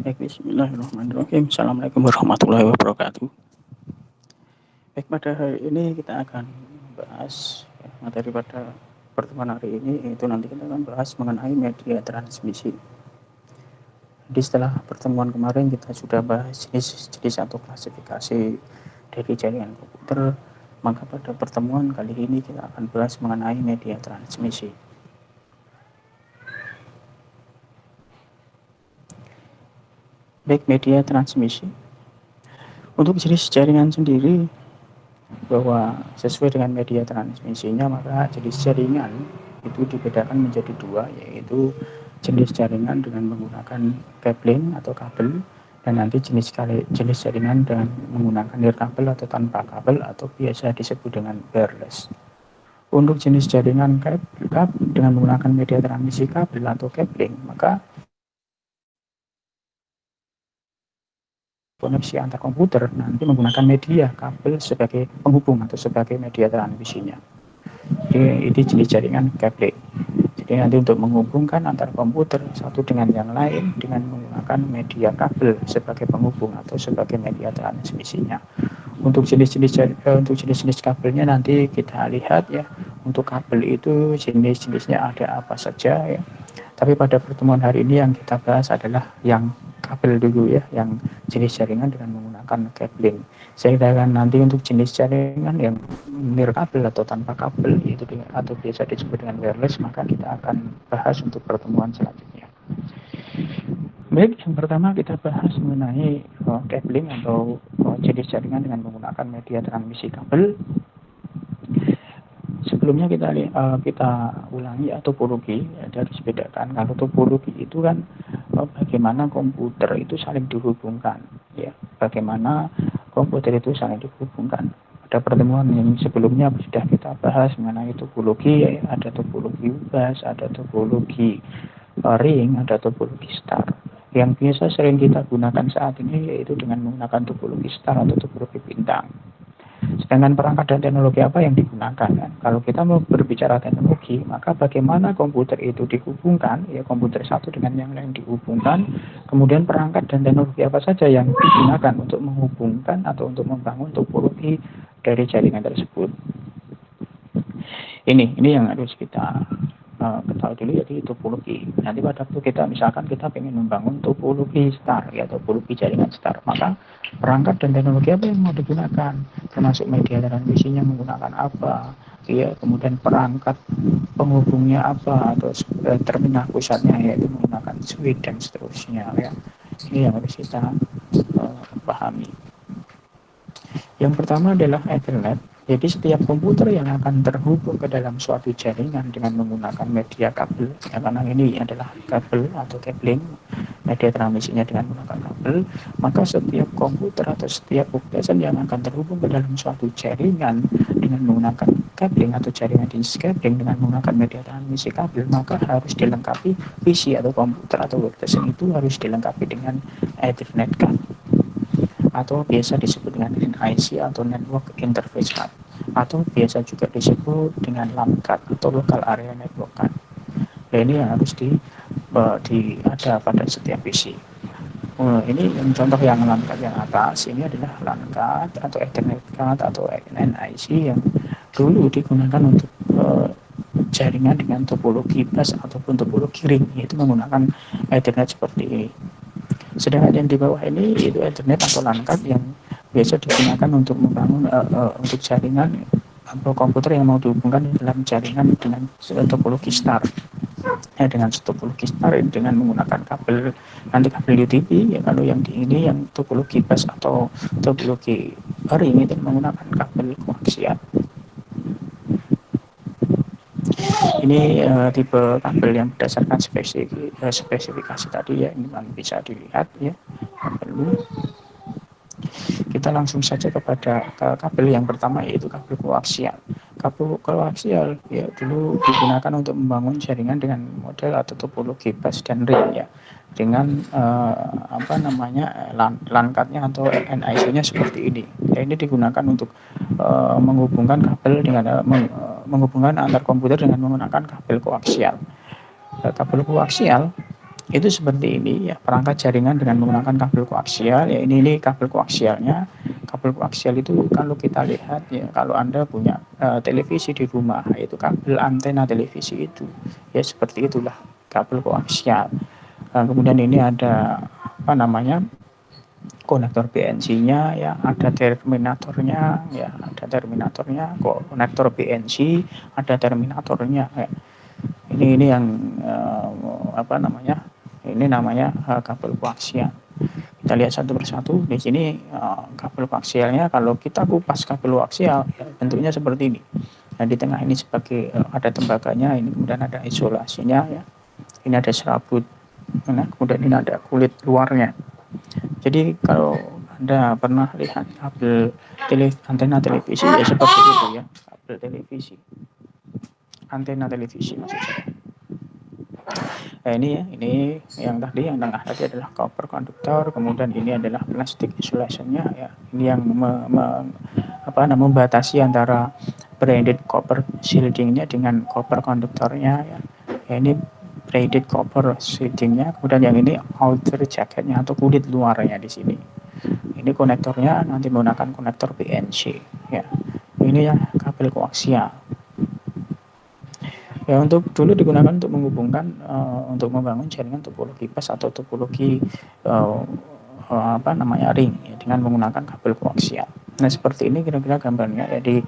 Baik, bismillahirrahmanirrahim. Assalamualaikum warahmatullahi wabarakatuh. Baik, pada hari ini kita akan membahas materi pada pertemuan hari ini, yaitu nanti kita akan bahas mengenai media transmisi. Jadi setelah pertemuan kemarin kita sudah bahas jenis atau klasifikasi dari jaringan komputer, maka pada pertemuan kali ini kita akan bahas mengenai media transmisi. Baik, media transmisi. Untuk jenis jaringan sendiri, bahwa sesuai dengan media transmisinya, maka jenis jaringan itu dibedakan menjadi dua, yaitu jenis jaringan dengan menggunakan cabling atau kabel, dan nanti jenis jaringan dengan menggunakan nirkabel atau tanpa kabel, atau biasa disebut dengan wireless. Untuk jenis jaringan dengan menggunakan media transmisi kabel atau cabling, maka koneksi antar komputer nanti menggunakan media kabel sebagai penghubung atau sebagai media transmisinya. Jadi ini jenis jaringan cabling. Jadi nanti untuk menghubungkan antar komputer satu dengan yang lain dengan menggunakan media kabel sebagai penghubung atau sebagai media transmisinya. Untuk jenis-jenis kabelnya nanti kita lihat ya. Untuk kabel itu jenis-jenisnya ada apa saja ya. Tapi pada pertemuan hari ini yang kita bahas adalah yang kabel dulu ya, yang jenis jaringan dengan menggunakan cabling. Sedangkan nanti untuk jenis jaringan yang nirkabel atau tanpa kabel itu atau biasa disebut dengan wireless, maka kita akan bahas untuk pertemuan selanjutnya. Baik, yang pertama kita bahas mengenai cabling atau jenis jaringan dengan menggunakan media transmisi kabel. Sebelumnya kita ulangi topologi, harus bedakan. Kalau topologi itu kan bagaimana komputer itu saling dihubungkan, ya. Bagaimana komputer itu saling dihubungkan. Pada pertemuan yang sebelumnya sudah kita bahas mengenai topologi, ya. Ada topologi bus, ada topologi ring, ada topologi star. Yang biasa sering kita gunakan saat ini yaitu dengan menggunakan topologi star atau topologi bintang. Sedangkan perangkat dan teknologi apa yang digunakan kan? Kalau kita mau berbicara teknologi, maka bagaimana komputer itu dihubungkan, ya komputer satu dengan yang lain dihubungkan, kemudian perangkat dan teknologi apa saja yang digunakan untuk menghubungkan atau untuk membangun topologi dari jaringan tersebut. Ini yang harus kita ketahui dulu, yaitu topologi. Nanti pada waktu misalkan kita ingin membangun topologi star, ya topologi jaringan star, maka perangkat dan teknologi apa yang mau digunakan, termasuk media transmisinya menggunakan apa, ya kemudian perangkat penghubungnya apa, atau terminal pusatnya yaitu menggunakan switch dan seterusnya, ya. Ini yang harus kita pahami. Yang pertama adalah Ethernet. Jadi setiap komputer yang akan terhubung ke dalam suatu jaringan dengan menggunakan media kabel, ya, karena ini adalah kabel atau cabling, media transmisinya dengan menggunakan kabel, maka setiap komputer atau setiap workstation yang akan terhubung ke dalam suatu jaringan dengan menggunakan cabling atau jaringan jenis cabling dengan menggunakan media transmisi kabel, maka harus dilengkapi PC atau komputer atau workstation itu harus dilengkapi dengan Ethernet card, atau biasa disebut dengan NIC atau Network Interface Card, atau biasa juga disebut dengan LAN card atau Local Area Network Card. Nah, ini yang harus ada pada setiap PC. Ini contoh yang LAN card yang atas, ini adalah LAN card atau Ethernet card atau NIC yang dulu digunakan untuk jaringan dengan topologi bus ataupun topologi ring, yaitu menggunakan Ethernet seperti ini. Sedangkan yang di bawah ini itu Ethernet atau LAN card yang biasa digunakan untuk membangun untuk jaringan atau komputer yang mau dihubungkan dalam jaringan dengan topologi star. Ya, dengan topologi star dengan menggunakan kabel, nanti kabel UTP, ya. Kalau yang di ini yang topologi bus atau topologi ring itu menggunakan kabel koaksial. Ini tipe kabel yang berdasarkan spesifikasi tadi, ya. Ini bisa dilihat, ya. Kita langsung saja kepada kabel yang pertama, yaitu kabel koaksial. Kabel koaksial ya dulu digunakan untuk membangun jaringan dengan model atau topologi bus dan ring, ya, dengan LAN card-nya atau NIC-nya seperti ini. Ya, ini digunakan untuk menghubungkan kabel dengan menghubungkan antar komputer dengan menggunakan kabel koaksial. Kabel koaksial itu seperti ini ya, perangkat jaringan dengan menggunakan kabel koaksial ya, ini kabel koaksialnya. Kabel koaksial itu kalau kita lihat ya, kalau Anda punya televisi di rumah, itu kabel antena televisi itu ya, seperti itulah kabel koaksial. Kemudian ini ada apa namanya, konektor BNC-nya ya, ada terminatornya ya, konektor BNC, ada terminatornya ya. Ini yang apa namanya? Ini namanya kabel koaksial. Kita lihat satu persatu. Di sini kabel koaksialnya, kalau kita kupas kabel koaksial ya, bentuknya seperti ini. Nah, di tengah ini sebagai ada tembaganya, ini kemudian ada isolasinya ya. Ini ada serabut. Nah, kemudian ini ada kulit luarnya. Jadi kalau Anda pernah lihat kabel antena televisi ya, seperti itu ya, kabel televisi. Antena televisi maksud saya. Nah, ini ya, ini yang tadi, yang tengah tadi adalah copper konduktor, kemudian ini adalah plastik isolationnya ya. Ini yang membatasi antara braided copper shieldingnya dengan copper konduktornya ya. Ya, ini braided copper shieldingnya, kemudian yang ini outer jacketnya atau kulit luarnya di sini. Ini konektornya nanti menggunakan konektor BNC ya. Ini ya kabel koaksial. Ya, untuk dulu digunakan untuk menghubungkan untuk membangun jaringan topologi pas atau topologi ring ya, dengan menggunakan kabel koaksial. Nah, seperti ini kira-kira gambarnya. Jadi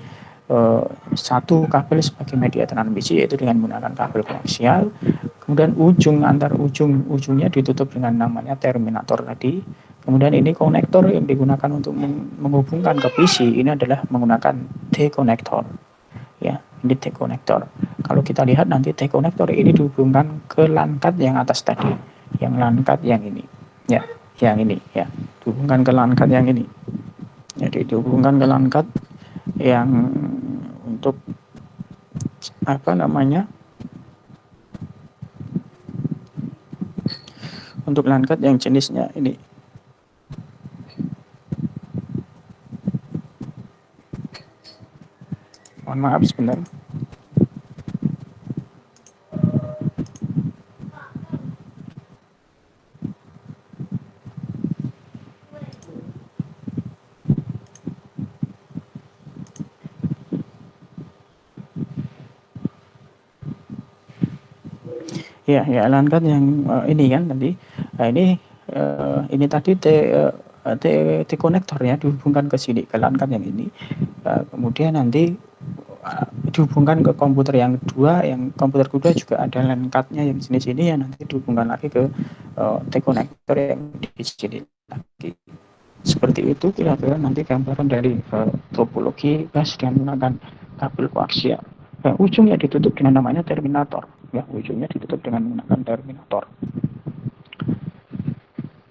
satu kabel sebagai media transmisi yaitu dengan menggunakan kabel koaksial. Kemudian ujungnya ditutup dengan namanya terminator tadi. Kemudian ini konektor yang digunakan untuk menghubungkan ke PC ini adalah menggunakan T-konektor. Ya, ini T-konektor. Kalau kita lihat nanti T-konektor ini dihubungkan ke LAN card yang atas tadi, yang LAN card yang ini, ya, yang ini, ya, dihubungkan ke LAN card yang ini. Jadi dihubungkan ke LAN card yang untuk apa namanya? Untuk LAN card yang jenisnya ini. Mohon maaf sebentar. Ya, LAN card yang ini kan tadi. Nah, ini tadi T konektornya dihubungkan ke sini, ke LAN card yang ini. Kemudian nanti dihubungkan ke komputer yang kedua, yang komputer kedua juga ada LAN card-nya yang sini-sini, yang nanti dihubungkan lagi ke T konektor yang di sini lagi. Seperti itu kira-kira nanti gambaran dari topologi bus dengan menggunakan kabel koaksial. Ujungnya ditutup dengan namanya terminator. Ya, ujungnya ditutup dengan menggunakan terminator.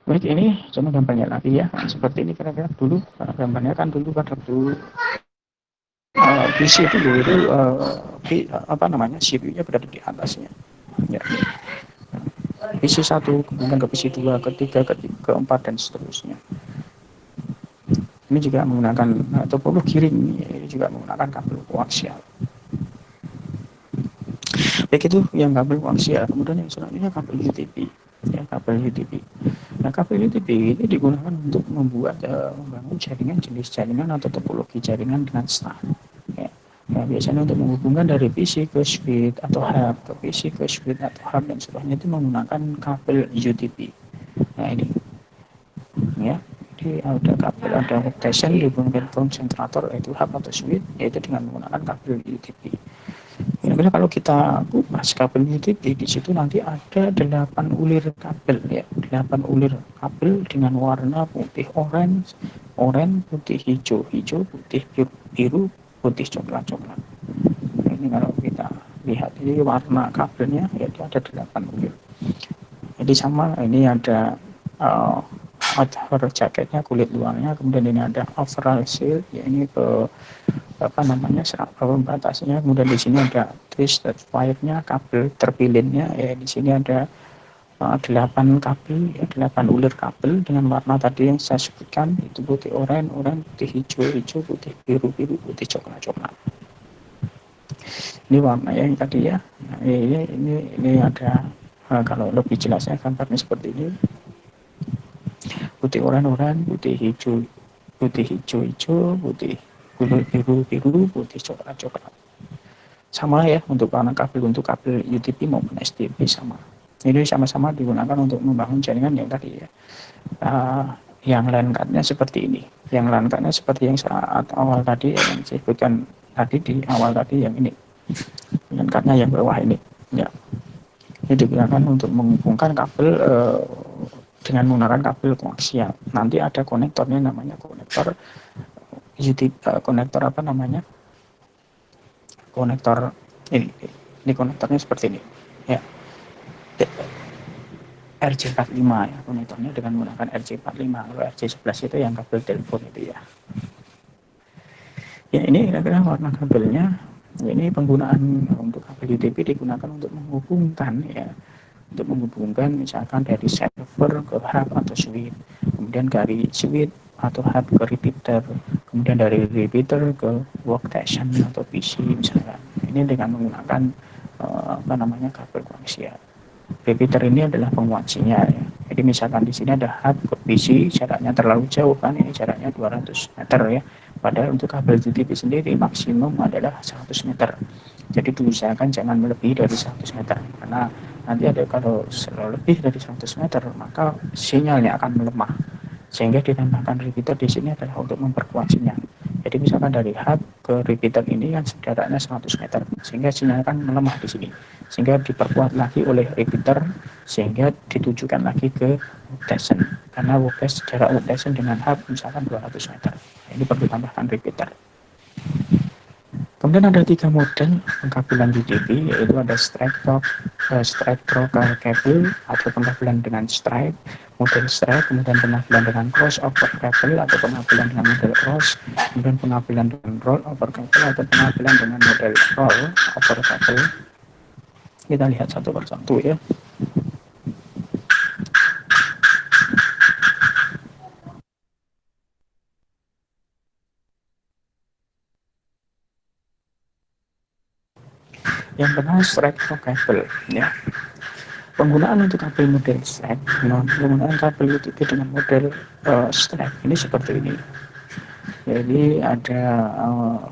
Baik, ini cuma gambarnya lagi ya. Seperti ini kira-kira dulu. Gambarnya kan dulu pada dulu PC dulu itu CPU-nya berada di atasnya. Ya. PC 1, kemudian ke PC 2, ketiga, keempat, dan seterusnya. Ini juga menggunakan topologi ring, ini juga menggunakan kabel koaksial. Baik, itu yang kabel koaksial. Kemudian yang selanjutnya kabel UTP. Ya, kabel UTP. Nah, kabel UTP ini digunakan untuk membuat membangun jaringan, jenis jaringan atau topologi jaringan dengan star. Ya. Nah, biasanya untuk menghubungkan dari PC ke switch atau hub, ke PC ke switch atau hub dan sebagainya itu menggunakan kabel UTP. Nah, ini ya. Jadi ada kabel, ada workstation dihubungkan konsentrator yaitu hub atau switch, yaitu dengan menggunakan kabel UTP. Kira-kira kalau kita kupas kabel UTP, di situ nanti ada 8 ulir kabel ya, 8 ulir kabel dengan warna putih orange, putih hijau, putih biru, putih coklat. Ini kalau kita lihat ini warna kabelnya, yaitu ada 8 ulir. Jadi sama, ini ada outer jaketnya, kulit luarnya, kemudian ini ada overall shield, ya ini ke pembatasnya, kemudian di sini ada twisted wire-nya, kabel terpilinnya ya, di sini ada 8 kabel ya, 8 ulir kabel dengan warna tadi yang saya sebutkan, itu putih oranye, putih hijau, putih biru, putih coklat. Ini warna yang tadi ya. Nah, ini ada kalau lebih jelasnya gambarnya seperti ini. Putih oranye-oranye, putih hijau-hijau, putih biru-biru, putih coklat-coklat. Sama ya untuk untuk kabel UTP maupun STP sama. Ini sama-sama digunakan untuk membangun jaringan yang tadi ya. Yang LAN card-nya seperti ini. Yang LAN card-nya seperti yang saat awal tadi yang saya sebutkan tadi di awal tadi yang ini. LAN card-nya yang bawah ini. Ya. Ini digunakan untuk menghubungkan kabel dengan menggunakan kabel koaksial. Nanti ada konektornya namanya konektor UTP, konektor apa namanya? Konektor ini konektornya seperti ini. Ya. RJ45 ya, konektornya dengan menggunakan RJ45. Kalau RJ11 itu yang kabel telepon itu ya. Ya ini kira-kira warna kabelnya. Ini penggunaan untuk kabel UTP digunakan untuk menghubungkan ya, untuk menghubungkan misalkan dari server ke hub atau switch, kemudian dari switch atau hub ke repeater, kemudian dari repeater ke workstation atau PC misalkan. Ini dengan menggunakan kabel koaksial. Repeater ini adalah penguat sinyal ya. Jadi misalkan di sini ada hub ke PC, jaraknya terlalu jauh kan, ini jaraknya 200 meter ya. Padahal untuk kabel UTP sendiri maksimum adalah 100 meter. Jadi diusahakan jangan melebihi dari 100 meter. Karena nanti ada kalau lebih dari 100 meter maka sinyalnya akan melemah. Sehingga ditambahkan repeater di sini adalah untuk memperkuat sinyal. Jadi misalkan dari hub ke repeater ini kan jaraknya 100 meter, sehingga sinyal akan melemah di sini. Sehingga diperkuat lagi oleh repeater, sehingga ditujukan lagi ke workstation. Karena jarak workstation dengan hub misalkan 200 meter. Ini perlu tambahkan repeater. Kemudian ada 3 model pengkabelan UTP, yaitu ada stripe through cable atau pengkabelan dengan stripe, model stripe, kemudian pengkabelan dengan cross over cable atau pengkabelan dengan model cross, kemudian pengkabelan dengan roll over cable atau pengkabelan dengan model roll over cable. Kita lihat satu persatu ya. Yang pertama stripe through cable ya. Penggunaan untuk kabel model stripe, penggunaan kabel UTP dengan model stripe ini seperti ini. Jadi ada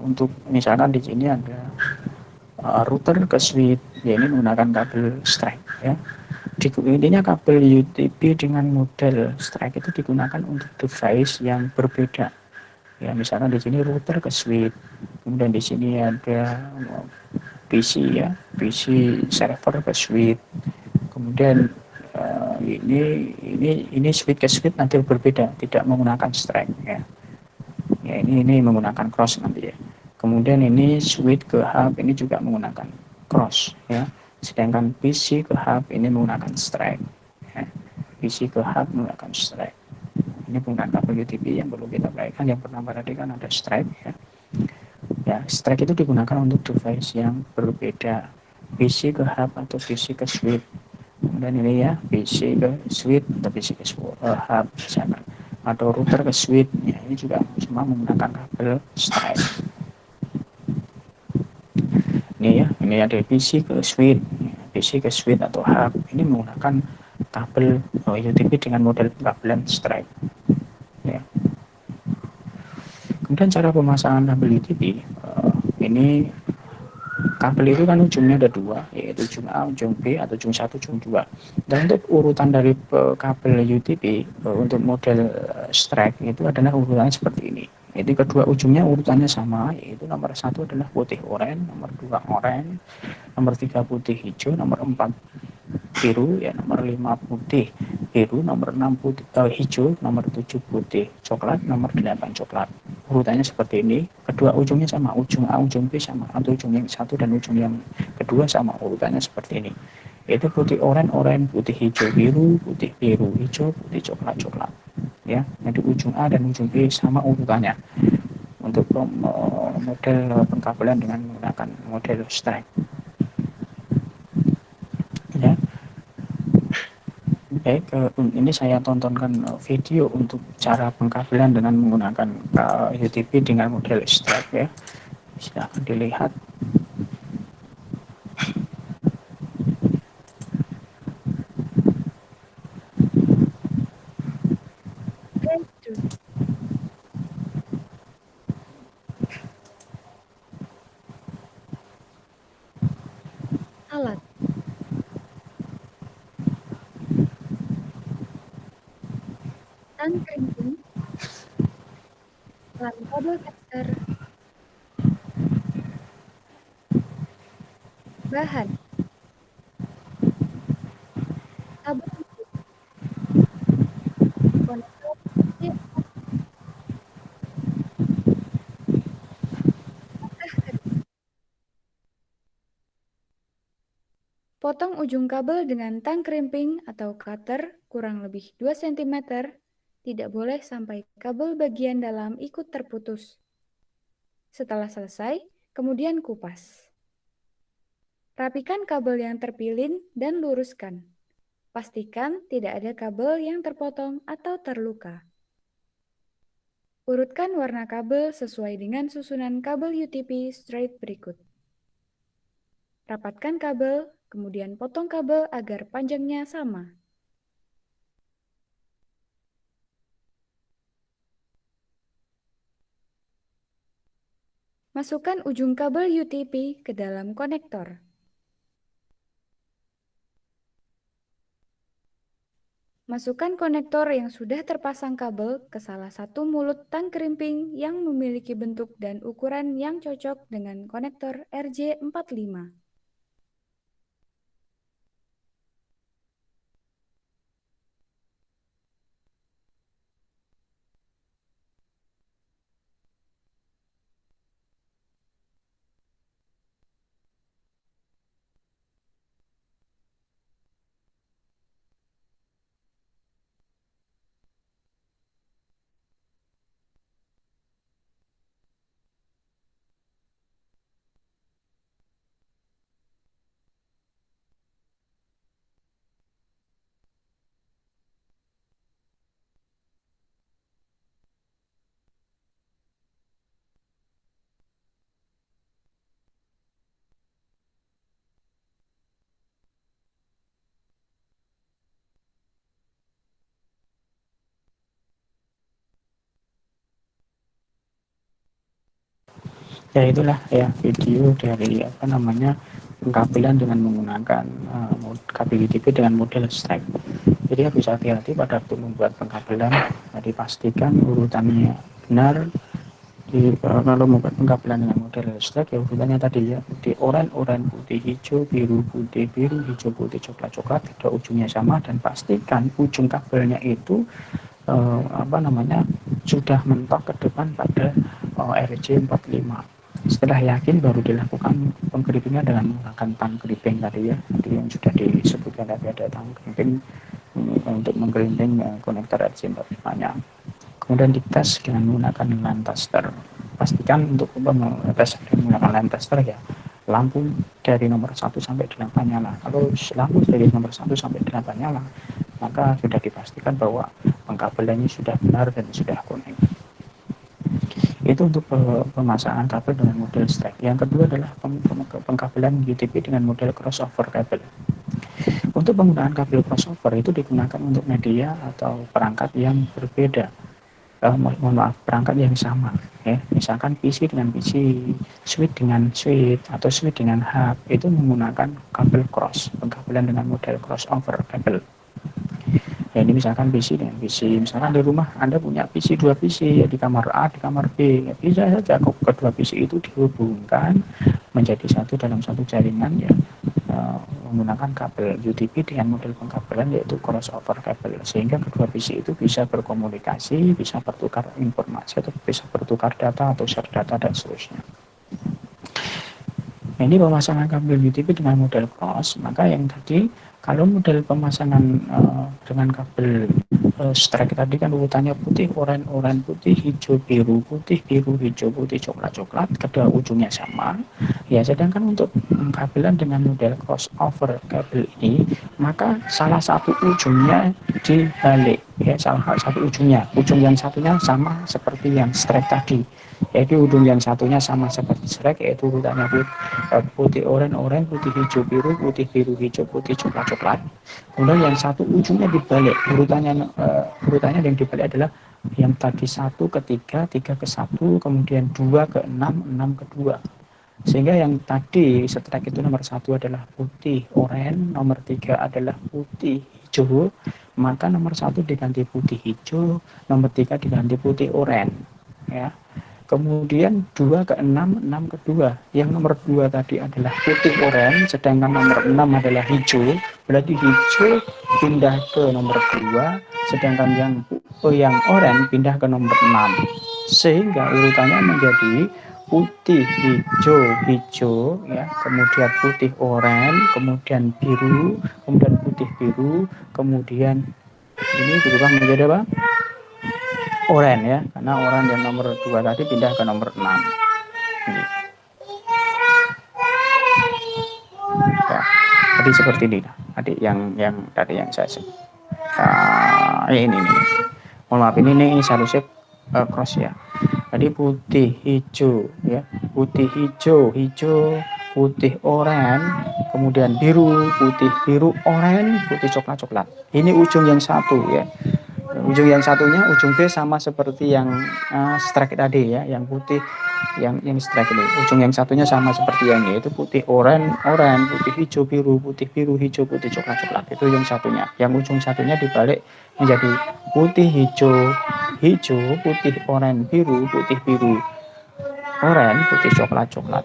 untuk misalkan di sini ada router ke switch, ya ini menggunakan kabel stripe ya. Intinya kabel UTP dengan model stripe itu digunakan untuk device yang berbeda. Ya misalkan di sini router ke switch, kemudian di sini ada PC ya, PC server ke switch, kemudian ini switch ke switch nanti berbeda, tidak menggunakan stripe ya. Ya ini menggunakan cross nanti ya. Kemudian ini switch ke hub ini juga menggunakan cross ya. Sedangkan PC ke hub ini menggunakan stripe. Ya. PC ke hub menggunakan stripe. Ini penggunaan kabel UTP yang perlu kita perhatikan. Yang pertama tadi kan ada stripe ya. Ya, stripe itu digunakan untuk device yang berbeda. PC ke hub atau PC ke switch. Kemudian ini ya, PC ke switch atau PC ke hub misalkan. Atau router ke switch ya, ini juga semua menggunakan kabel stripe. Ini ya, ini ada PC ke switch atau hub, ini menggunakan kabel UTP dengan model pengkabelan stripe ya. Kemudian cara pemasangan kabel UTP, ini kabel itu kan ujungnya ada 2, yaitu ujung A, ujung B, atau ujung 1, ujung 2. Dan untuk urutan dari kabel UTP untuk model stripe itu adalah urutannya seperti ini. Jadi kedua ujungnya urutannya sama, yaitu nomor 1 adalah putih oranye, nomor 2 oranye, nomor 3 putih hijau, nomor 4 biru, ya nomor 5 putih biru, nomor 6 putih hijau, nomor 7 putih coklat, nomor 8 coklat. Urutannya seperti ini. Kedua ujungnya sama, ujung A, ujung B sama, atau ujung yang satu dan ujung yang kedua sama, urutannya seperti ini. Itu putih oranye, putih hijau biru, putih biru hijau, putih coklat coklat. Ya, jadi ujung A dan ujung B sama urutannya. Untuk model pengkabelan dengan menggunakan model stripe. Ya. Baik, ini saya tontonkan video untuk cara pengkabelan dengan menggunakan UTP dengan model stripe ya. Silahkan dilihat. Ram kabel tester. Bahan. Kabel UTP. Konektor RJ45. Langkah kedua. Potong ujung kabel dengan tang crimping atau cutter kurang lebih 2 cm. Tidak boleh sampai kabel bagian dalam ikut terputus. Setelah selesai, kemudian kupas. Rapikan kabel yang terpilin dan luruskan. Pastikan tidak ada kabel yang terpotong atau terluka. Urutkan warna kabel sesuai dengan susunan kabel UTP straight berikut. Rapatkan kabel, kemudian potong kabel agar panjangnya sama. Masukkan ujung kabel UTP ke dalam konektor. Masukkan konektor yang sudah terpasang kabel ke salah satu mulut tang crimping yang memiliki bentuk dan ukuran yang cocok dengan konektor RJ45. Ya itulah ya video dari apa namanya pengkabelan dengan menggunakan kabel UTP dengan model strap. Jadi harus hati-hati pada waktu membuat pengkabelan. Jadi pastikan urutannya benar. Di, kalau membuat pengkabelan dengan model strap ya urutannya tadi ya putih oranye, putih hijau, biru putih, biru hijau putih, coklat coklat, tidak ujungnya sama, dan pastikan ujung kabelnya itu apa namanya sudah mentok ke depan pada RJ45. Setelah yakin baru dilakukan pengkerippingan dengan menggunakan tang crimping tadi ya, tadi yang sudah disebutkan tadi ada tang crimping untuk mengkerimping konektor RJ45-nya. Kemudian dites dengan menggunakan line tester. Pastikan untuk tes menggunakan line tester ya lampu dari nomor 1 sampai 8 nyala. Kalau lampu dari nomor 1 sampai 8 nyala, maka sudah dipastikan bahwa pengkabelannya sudah benar dan sudah connect. Itu untuk pemasangan kabel dengan model stack. Yang kedua adalah pengkabelan UTP dengan model crossover kabel. Untuk penggunaan kabel crossover itu digunakan untuk media atau perangkat yang berbeda. Mohon maaf, perangkat yang sama. Ya. Misalkan PC dengan PC, switch dengan switch, atau switch dengan hub, itu menggunakan kabel cross, pengkabelan dengan model crossover kabel. Ya ini misalkan PC dengan PC, misalkan di rumah Anda punya PC, dua PC ya, di kamar A, di kamar B, ya bisa saja kedua PC itu dihubungkan menjadi satu dalam satu jaringan ya, menggunakan kabel UTP dengan model pengkabelan yaitu crossover kabel, sehingga kedua PC itu bisa berkomunikasi, bisa bertukar informasi, atau bisa bertukar data atau share data dan seterusnya. Ini pemasangan kabel UTP dengan model cross. Maka yang tadi kalau model pemasangan dengan kabel strike tadi kan urutannya putih, oranye, putih, hijau, biru, putih, biru, hijau, putih, coklat, coklat, kedua ujungnya sama. Ya, sedangkan untuk pengkabelan dengan model crossover kabel ini, maka salah satu ujungnya dibalik. Ya, salah satu ujungnya, ujung yang satunya sama seperti yang strike tadi. Yaitu ujung yang satunya sama seperti strike, yaitu urutannya putih, oranye, putih, hijau, biru, hijau, putih, coklat, coklat. Kemudian yang satu ujungnya dibalik, urutannya yang dibalik adalah yang tadi 1 ke 3, 3 ke 1, kemudian 2 ke 6, 6 ke 2. Sehingga yang tadi strike itu nomor 1 adalah putih oranye, nomor 3 adalah putih hijau, maka nomor 1 diganti putih hijau, nomor 3 diganti putih oranye. Ya. kemudian 2 ke 6, 6 ke 2. Yang nomor 2 tadi adalah putih oranye, sedangkan nomor 6 adalah hijau. Berarti hijau pindah ke nomor 2, sedangkan yang oranye pindah ke nomor 6. Sehingga urutannya menjadi putih, hijau, hijau, ya, kemudian putih oranye, kemudian biru, kemudian putih biru, kemudian ini berubah menjadi apa? Oranye, ya, karena oranye yang nomor 2 tadi pindah ke nomor 6. Ini. Ya, jadi seperti ini adik yang tadi yang saya sebut. Ini. Mohon maaf, ini seharusnya cross ya. Jadi putih hijau, ya, putih hijau, hijau, putih oranye, kemudian biru, putih biru, oranye, putih coklat. Ini ujung yang satu, ya. Ujung yang satunya, ujung B sama seperti yang strike tadi, ya, yang putih, yang strike ini. Ujung yang satunya sama seperti yang ini, itu putih oranye, putih hijau biru, hijau, putih coklat. Itu yang satunya. Yang ujung satunya dibalik menjadi putih hijau, putih oranye biru, putih biru, oranye, putih coklat.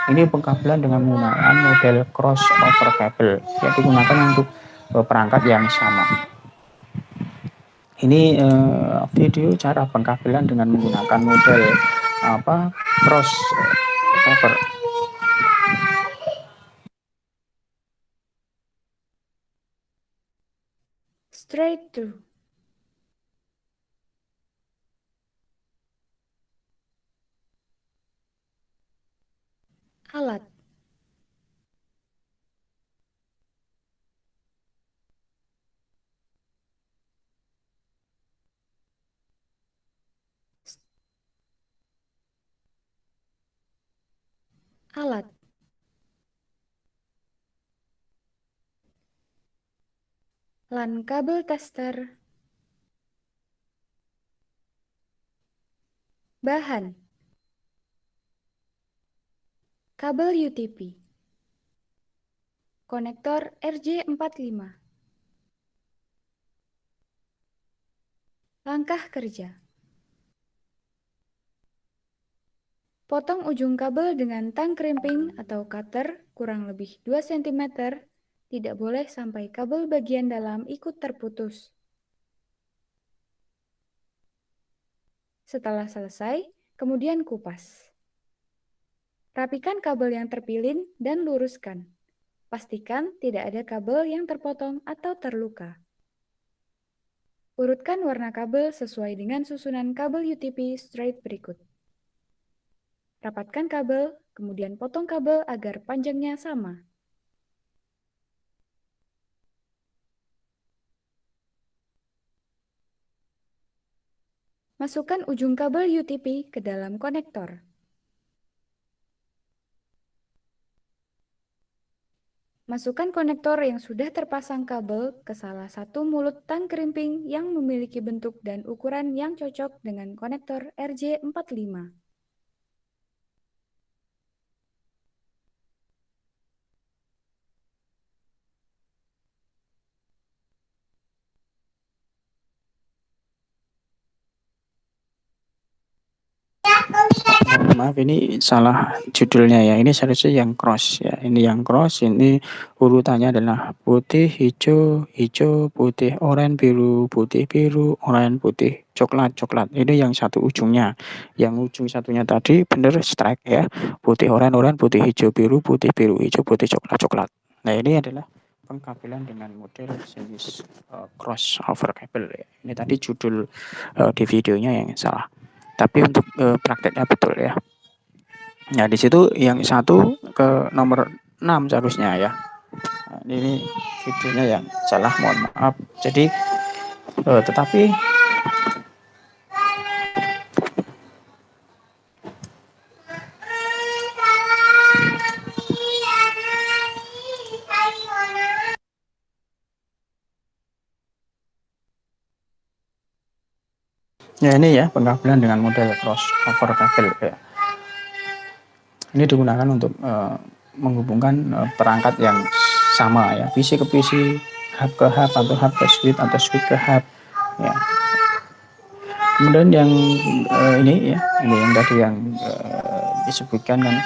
Ini pengkabelan dengan menggunakan model crossover cable yang digunakan untuk perangkat yang sama. Ini video cara pengkabelan dengan menggunakan model crossover. Straight through. Alat. Alat. LAN kabel tester. Bahan. Kabel UTP. Konektor RJ45. Langkah kerja. Potong ujung kabel dengan tang crimping atau cutter kurang lebih 2 cm. Tidak boleh sampai kabel bagian dalam ikut terputus. Setelah selesai, kemudian kupas. Rapikan kabel yang terpilin dan luruskan. Pastikan tidak ada kabel yang terpotong atau terluka. Urutkan warna kabel sesuai dengan susunan kabel UTP straight berikut. Rapatkan kabel, kemudian potong kabel agar panjangnya sama. Masukkan ujung kabel UTP ke dalam konektor. Masukkan konektor yang sudah terpasang kabel ke salah satu mulut tang crimping yang memiliki bentuk dan ukuran yang cocok dengan konektor RJ45. Maaf, ini salah judulnya ya. Ini seharusnya yang cross ya. Ini yang cross. Ini urutannya adalah putih, hijau, putih, oranye, biru, putih, biru, oranye, putih, coklat. Ini yang satu ujungnya. Yang ujung satunya tadi bener strike ya. Putih, oranye, putih, hijau, biru, hijau, putih, coklat. Nah, ini adalah pengkabelan dengan model jenis crossover cable ya. Ini tadi judul di videonya yang salah. Tapi untuk prakteknya betul ya. Nah, di situ yang satu ke nomor 6 seharusnya ya. Nah, ini videonya yang salah, mohon maaf. Jadi tetapi ya ini ya pengkabelan dengan model crossover cable ya. Ini digunakan untuk menghubungkan perangkat yang sama ya, PC ke PC, hub ke hub, atau hub ke switch, atau switch ke hub ya. Kemudian yang ini ya, ini yang tadi yang disebutkan kan.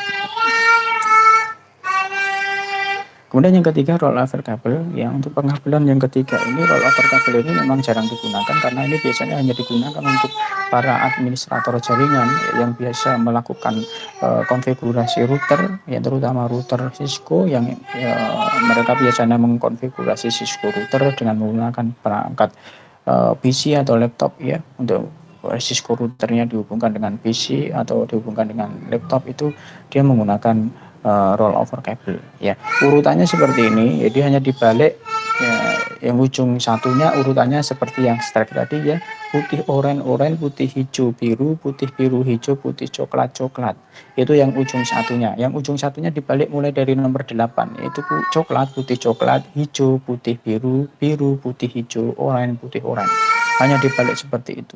Kemudian yang ketiga roll over kabel. Ya, untuk pengabelan yang ketiga ini roll over kabel ini memang jarang digunakan karena ini biasanya hanya digunakan untuk para administrator jaringan yang biasa melakukan konfigurasi router, ya terutama router Cisco yang mereka biasanya mengkonfigurasi Cisco router dengan menggunakan perangkat PC atau laptop ya. Untuk Cisco routernya dihubungkan dengan PC atau dihubungkan dengan laptop, itu dia menggunakan roll over cable ya. Urutannya seperti ini, jadi hanya dibalik ya, yang ujung satunya urutannya seperti yang strike tadi ya, putih oranye, putih hijau biru, putih biru hijau, putih coklat coklat. Itu yang ujung satunya. Yang ujung satunya dibalik mulai dari nomor 8, yaitu coklat, putih coklat, hijau, putih biru, biru, putih hijau, oranye, putih oranye. Hanya dibalik seperti itu.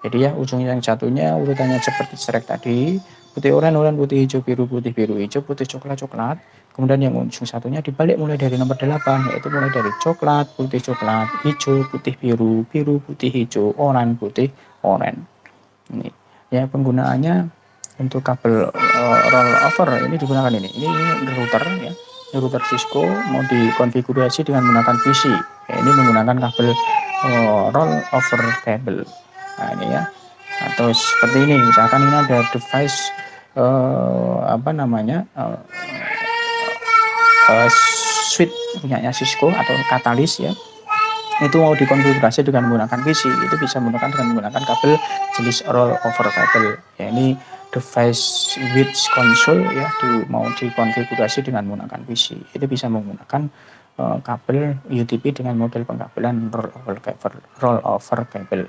Jadi ya ujung yang satunya urutannya seperti strike tadi, putih oranye, putih hijau biru, putih biru hijau, putih coklat coklat. Kemudian yang ujung satunya dibalik mulai dari nomor 8, yaitu mulai dari coklat, putih coklat, hijau, putih biru, biru putih hijau, oranye putih oranye. Ini ya penggunaannya untuk kabel roll over ini digunakan ini router ya. Ini router Cisco mau dikonfigurasi dengan menggunakan PC. Ya, ini menggunakan kabel roll over cable. Nah ini ya, atau seperti ini misalkan ini ada device apa namanya switch punyanya Cisco atau katalis ya, itu mau dikonfigurasi dengan menggunakan PC, itu bisa menggunakan dengan menggunakan kabel jenis roll over cable ya. Ini device with console ya, mau dikonfigurasi dengan menggunakan PC, itu bisa menggunakan kabel UTP dengan model pengkabelan roll over cable.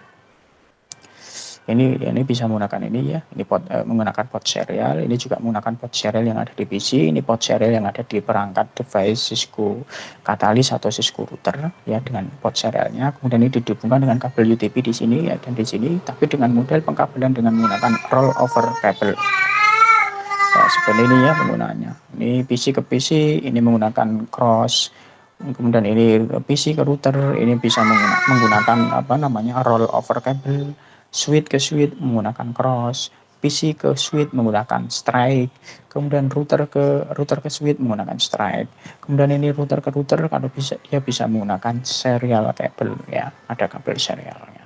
Ini bisa menggunakan ini ya, ini menggunakan port serial, ini juga menggunakan port serial yang ada di PC, ini port serial yang ada di perangkat device Cisco Catalyst atau Cisco router ya, dengan port serialnya. Kemudian ini dihubungkan dengan kabel UTP di sini ya, dan di sini tapi dengan model pengkabelan dengan menggunakan roll over cable. Nah, seperti ini ya penggunaannya. Ini PC ke PC, ini menggunakan cross. Kemudian ini PC ke router, ini bisa menggunakan apa namanya roll over cable. Switch ke switch menggunakan cross, PC ke switch menggunakan strike, kemudian router ke switch menggunakan strike. Kemudian ini router ke router kalau bisa dia bisa menggunakan serial cable ya, ada kabel serialnya.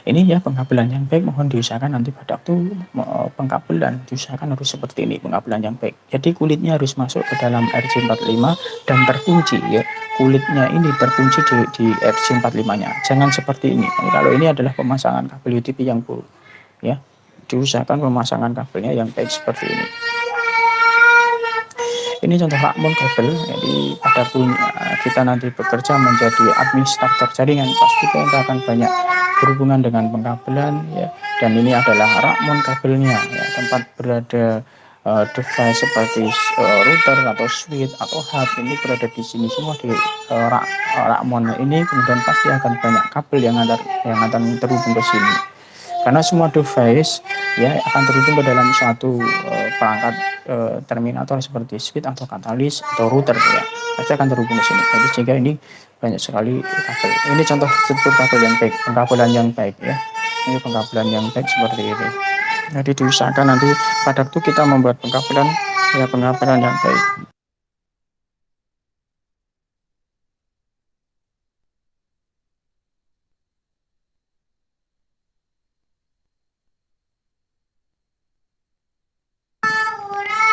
Ini ya pengkabelan yang baik, mohon diusahakan nanti pada waktu pengkabelan diusahakan harus seperti ini pengkabelan yang baik. Jadi kulitnya harus masuk ke dalam RJ45 dan terkunci ya. Kulitnya ini terkunci di RJ45-nya. Jangan seperti ini. Kalau ini adalah pemasangan kabel UTP yang buruk ya. Diusahakan pemasangan kabelnya yang baik seperti ini. Ini contoh rakmon kabel. Jadi pada kita nanti bekerja menjadi administrator jaringan, pasti kita akan banyak berhubungan dengan pengkabelan ya. Dan ini adalah rakmon kabelnya ya, tempat berada device seperti router atau switch atau hub ini berada di sini semua di rakmon ini. Kemudian pasti akan banyak kabel yang akan terhubung ke sini, karena semua device ya akan terhubung ke dalam satu perangkat terminator seperti switch atau katalis atau router ya, pasti akan terhubung ke sini. Jadi sehingga ini banyak sekali kabel. Ini contoh struktur kabel yang baik, pengkabelan yang baik ya. Ini pengkabelan yang baik seperti ini. Jadi diusahakan nanti pada waktu kita membuat pengkabelan ya, pengkabelan yang baik.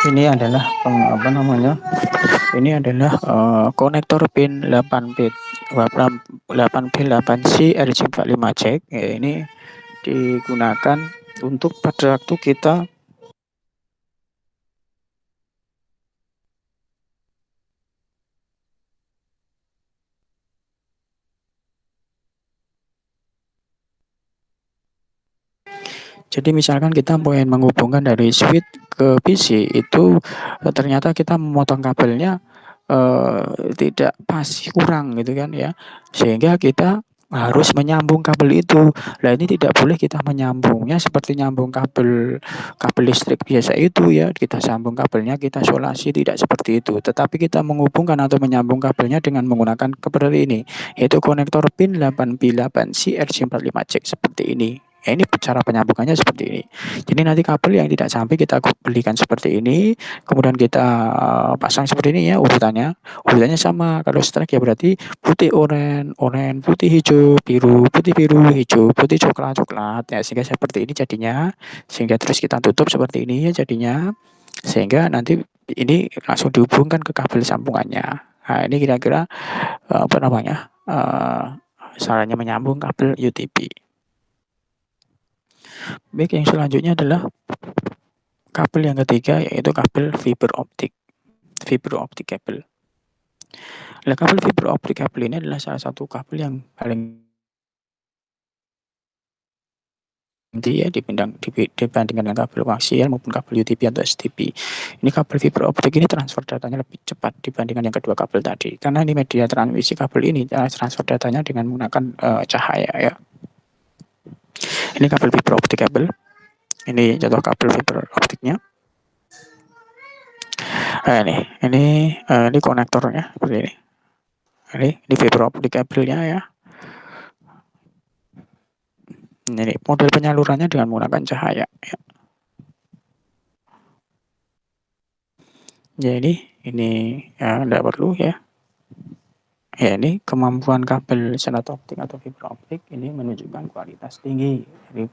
Ini adalah apa namanya? Ini adalah konektor pin 8 bit 8 pin 8C RJ45 jack ya, ini digunakan untuk pada waktu kita jadi misalkan kita pengen menghubungkan dari switch ke PC itu ternyata kita memotong kabelnya tidak pas, kurang gitu kan ya, sehingga kita harus menyambung kabel itu. Lah ini tidak boleh kita menyambungnya seperti nyambung kabel kabel listrik biasa itu ya, kita sambung kabelnya, kita solasi, tidak seperti itu. Tetapi kita menghubungkan atau menyambung kabelnya dengan menggunakan seperti ini, yaitu konektor pin 8B8C RJ45C seperti ini. Ya, ini cara penyambungannya seperti ini. Jadi nanti kabel yang tidak sampai kita belikan seperti ini, kemudian kita pasang seperti ini ya urutannya. Urutannya sama. Kalau strike ya berarti putih oranye, oranye putih hijau, biru hijau, putih coklat coklat ya, sehingga seperti ini jadinya, sehingga terus kita tutup seperti ini ya jadinya, sehingga nanti ini langsung dihubungkan ke kabel sambungannya. Nah ini kira-kira apa namanya caranya menyambung kabel UTP. Baik, yang selanjutnya adalah kabel yang ketiga, yaitu kabel fiber optik kabel. Nah, kabel fiber optik kabel ini adalah salah satu kabel yang paling ya dibandingkan dengan kabel koaksial maupun kabel UTP atau STP. Ini kabel fiber optik ini transfer datanya lebih cepat dibandingkan yang kedua kabel tadi. Karena ini media transmisi kabel ini transfer datanya dengan menggunakan cahaya ya. Ini kabel fiber optik kabel. Ini contoh kabel fiber optiknya. Nah, ini konektornya seperti ini. Ini fiber optik kabelnya ya. Ini model penyalurannya dengan menggunakan cahaya ya. Jadi ini ya tidak perlu ya. Ya, ini kemampuan kabel serat optik atau fiber optik ini menunjukkan kualitas tinggi dari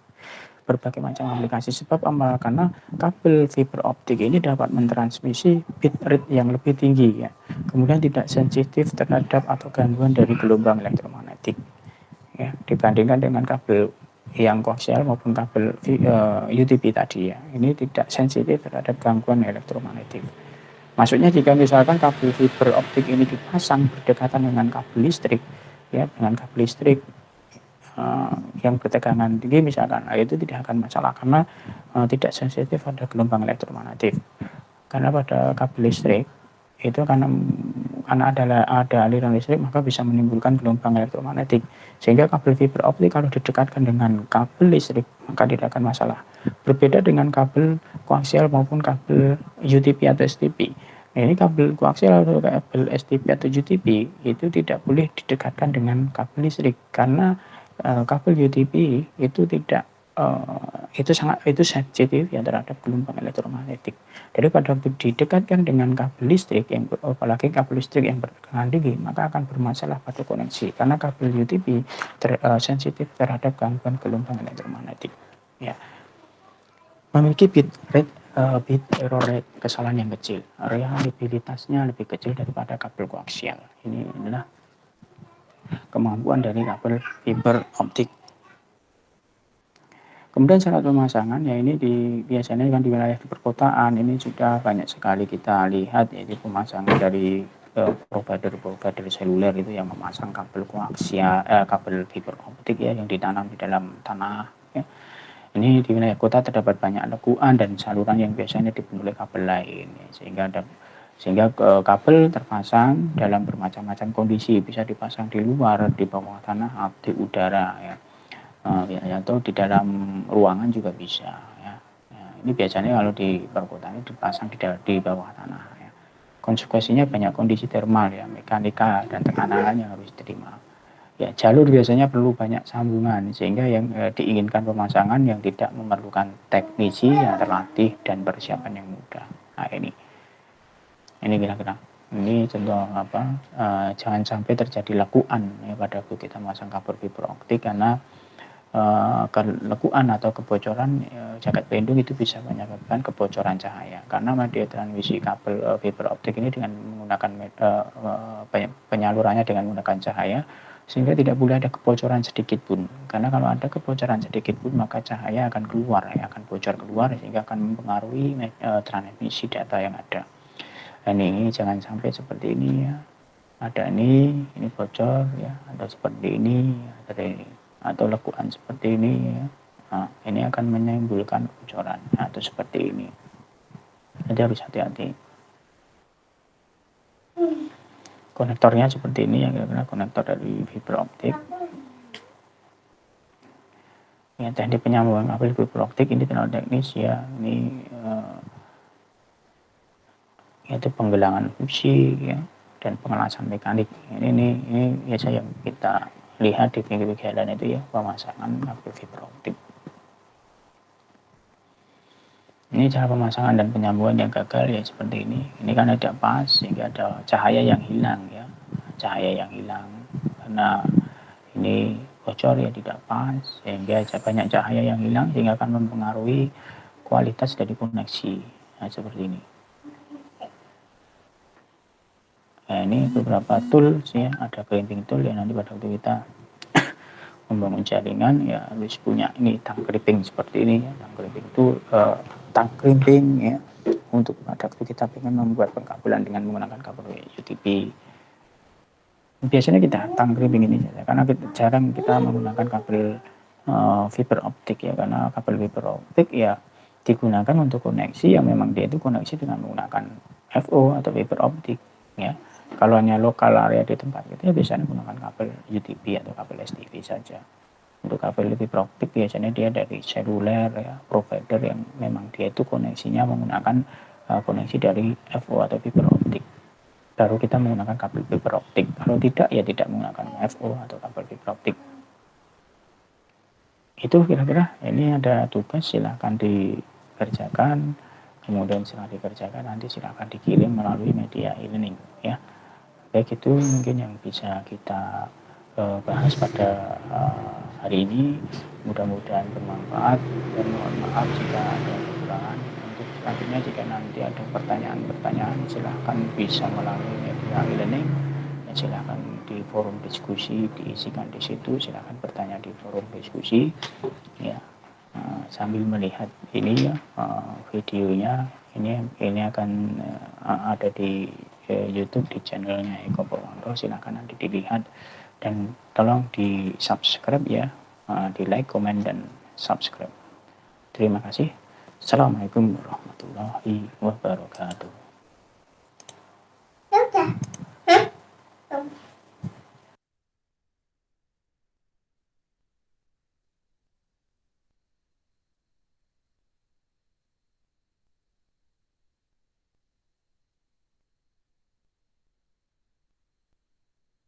berbagai macam aplikasi. Sebab apa? Karena kabel fiber optik ini dapat mentransmisi bit rate yang lebih tinggi ya. Kemudian tidak sensitif terhadap atau gangguan dari gelombang elektromagnetik. Ya, dibandingkan dengan kabel yang koaksial maupun kabel UTP tadi ya. Ini tidak sensitif terhadap gangguan elektromagnetik. Maksudnya jika misalkan kabel fiber optik ini dipasang berdekatan dengan kabel listrik, ya dengan kabel listrik yang bertegangan tinggi misalkan, itu tidak akan masalah karena tidak sensitif pada gelombang elektromagnetik. Karena pada kabel listrik itu karena ada aliran listrik maka bisa menimbulkan gelombang elektromagnetik, sehingga kabel fiber optik kalau didekatkan dengan kabel listrik maka tidak akan masalah. Berbeda dengan kabel koaksial maupun kabel UTP atau STP. Nah, ini kabel koaksial atau kabel STP atau UTP itu tidak boleh didekatkan dengan kabel listrik karena kabel UTP itu tidak itu sensitif ya terhadap gelombang elektromagnetik. Jadi pada didekatkan dengan kabel listrik yang apalagi kabel listrik yang bertegangan tinggi maka akan bermasalah pada koneksi karena kabel UTP sensitif terhadap gangguan gelombang elektromagnetik. Ya. Memiliki bit error rate kesalahan yang kecil, reliabilitasnya lebih kecil daripada kabel koaksial. Ini adalah kemampuan dari kabel fiber optik. Kemudian syarat pemasangan ya ini biasanya kan di wilayah di perkotaan ini sudah banyak sekali kita lihat yaitu pemasangan dari provider seluler itu yang memasang kabel koaksial, kabel fiber optik ya yang ditanam di dalam tanah ya. Ini di wilayah kota terdapat banyak lekuan dan saluran yang biasanya dibunuh oleh kabel lain ya, sehingga kabel terpasang dalam bermacam-macam kondisi, bisa dipasang di luar, di bawah tanah, di udara ya. Atau di dalam ruangan juga bisa ya. Ini biasanya kalau di perkotaan dipasang di bawah tanah ya. Konsekuensinya banyak kondisi termal ya, mekanika dan tekanan yang harus diterima ya. Jalur biasanya perlu banyak sambungan sehingga yang diinginkan pemasangan yang tidak memerlukan teknisi yang terlatih dan persiapan yang mudah. Nah ini kira-kira ini contoh jangan sampai terjadi lekuan ya pada kita memasang kabel fiber optik karena kelekuan atau kebocoran jaket pelindung itu bisa menyebabkan kebocoran cahaya karena media transmisi kabel fiber optik ini dengan menggunakan penyalurannya dengan menggunakan cahaya sehingga tidak boleh ada kebocoran sedikit pun karena kalau ada kebocoran sedikit pun maka cahaya akan keluar ya, akan bocor keluar sehingga akan mempengaruhi transmisi data yang ada. Dan ini jangan sampai seperti ini ya, ada ini bocor ya, ada seperti ini, ada ini atau lekuan seperti ini ya. Nah, ini akan menimbulkan kebocoran atau seperti ini. Jadi harus hati-hati. Konektornya seperti ini ya, karena konektor dari fiber optik. Ya, teknik penyambungan kabel fiber optik ini terlalu teknis ya. Ini yaitu penggelangan fungsi ya, dan pengelasan mekanik. Ini biasa yang kita lihat di pinggir-pinggir jalan itu ya, pemasangan kabel fiber optik. Ini cara pemasangan dan penyambungan yang gagal ya seperti ini. Ini kan ada pas sehingga ada cahaya yang hilang ya, cahaya yang hilang karena ini bocor ya, tidak pas sehingga banyak cahaya yang hilang sehingga akan mempengaruhi kualitas dari koneksi. Nah, seperti ini. Nah, ini beberapa tools ya, ada crimping tool ya, nanti pada waktu kita membangun jaringan ya harus punya ini tang crimping seperti ini ya, tang crimping tool, tang crimping ya, untuk pada waktu kita ingin membuat pengkabelan dengan menggunakan kabel UTP. Biasanya kita tang crimping ini saja, karena jarang kita menggunakan kabel fiber optik ya, karena kabel fiber optik ya digunakan untuk koneksi yang memang dia itu koneksi dengan menggunakan FO atau fiber optik ya. Kalau hanya lokal area di tempat kita ya biasanya menggunakan kabel UTP atau kabel STP saja. Untuk kabel fiber optik biasanya dia dari seluler ya, provider yang memang dia itu koneksinya menggunakan koneksi dari FO atau fiber optik. Baru kita menggunakan kabel fiber optik. Kalau tidak ya tidak menggunakan FO atau kabel fiber optik. Itu kira-kira ini ada tugas, silahkan dikerjakan, kemudian setelah dikerjakan nanti silahkan dikirim melalui media e-learning ya. Baik, itu mungkin yang bisa kita bahas pada hari ini. Mudah-mudahan bermanfaat dan mohon maaf jika ada kekurangan. Untuk selanjutnya jika nanti ada pertanyaan-pertanyaan silahkan bisa melalui media e-learning. Silahkan di forum diskusi diisikan di situ, silahkan bertanya di forum diskusi ya. Sambil melihat ini ya, videonya ini akan ada di YouTube di channelnya Eko Purwanto, silahkan nanti dilihat dan tolong di subscribe ya, di like, komen dan subscribe. Terima kasih. Assalamualaikum warahmatullahi wabarakatuh.